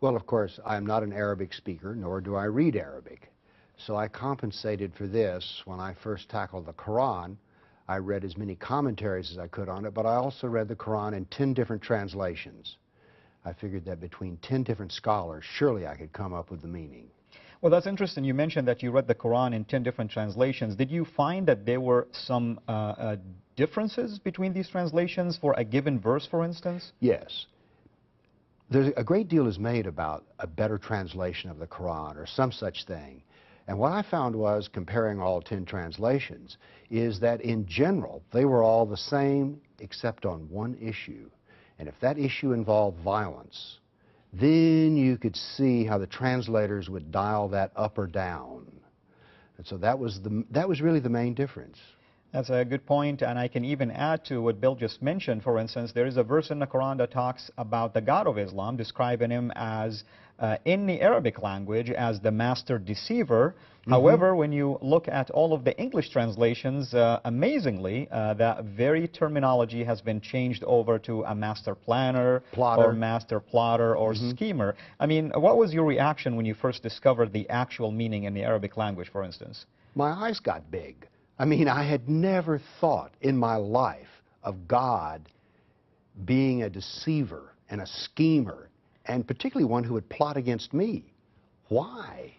Well, of course, I'm not an Arabic speaker, nor do I read Arabic. So I compensated for this when I first tackled the Quran. I read as many commentaries as I could on it, but I also read the Quran in 10 different translations. I figured that between 10 different scholars, surely I could come up with the meaning. Well, that's interesting. You mentioned that you read the Quran in 10 different translations. Did you find that there were some differences between these translations for a given verse, for instance? Yes. There's a great deal is made about a better translation of the Quran or some such thing. And what I found was, comparing all 10 translations, is that in general, they were all the same except on one issue. And if that issue involved violence, then you could see how the translators would dial that up or down. And so that was really the main difference. That's a good point, and I can even add to what Bill just mentioned. For instance, there is a verse in the Quran that talks about the God of Islam, describing him as, in the Arabic language, as the master deceiver. However, when you look at all of the English translations, amazingly, that very terminology has been changed over to a master planner, or master plotter, or schemer. I mean, what was your reaction when you first discovered the actual meaning in the Arabic language, for instance? My eyes got big. I mean, I had never thought in my life of God being a deceiver and a schemer, and particularly one who would plot against me. Why?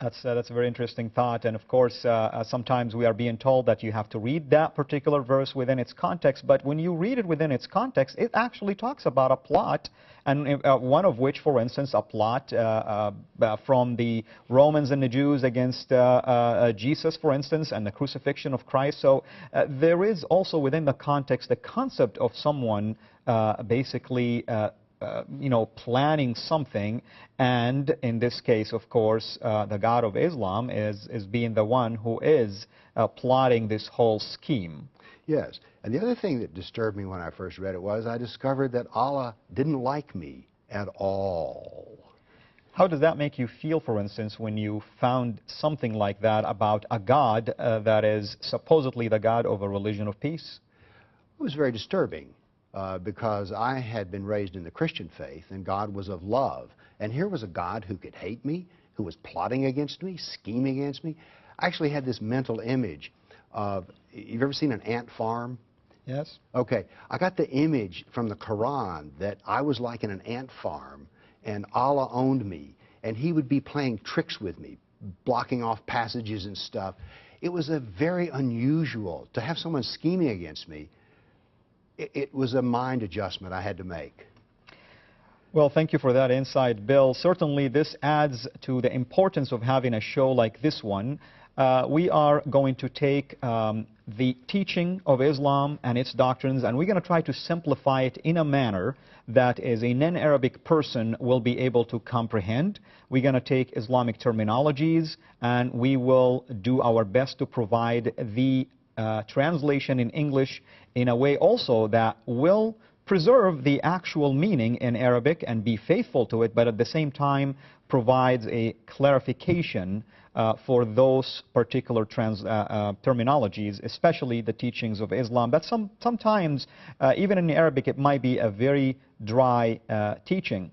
That's a very interesting thought, and of course, sometimes we are being told that you have to read that particular verse within its context, but when you read it within its context, it actually talks about a plot, and one of which, for instance, a plot from the Romans and the Jews against Jesus, for instance, and the crucifixion of Christ. So there is also within the context the concept of someone basically planning something, and in this case, of course, the God of Islam is being the one who is plotting this whole scheme. Yes, and the other thing that disturbed me when I first read it was I discovered that Allah didn't like me at all. How does that make you feel, for instance, when you found something like that about a God that is supposedly the God of a religion of peace? It was very disturbing. Because I had been raised in the Christian faith, and God was of love. And here was a God who could hate me, who was plotting against me, scheming against me. I actually had this mental image of, you've ever seen an ant farm? Yes. Okay, I got the image from the Quran that I was like in an ant farm, and Allah owned me, and He would be playing tricks with me, blocking off passages and stuff. It was a very unusual to have someone scheming against me. It was a mind adjustment I had to make. Well, thank you for that insight, Bill. Certainly, this adds to the importance of having a show like this one. We are going to take the teaching of Islam and its doctrines, and we're going to try to simplify it in a manner that is a non-Arabic person will be able to comprehend. We're going to take Islamic terminologies, and we will do our best to provide the translation in English in a way also that will preserve the actual meaning in Arabic and be faithful to it, but at the same time provides a clarification for those particular terminologies, especially the teachings of Islam. That sometimes, even in Arabic, it might be a very dry teaching.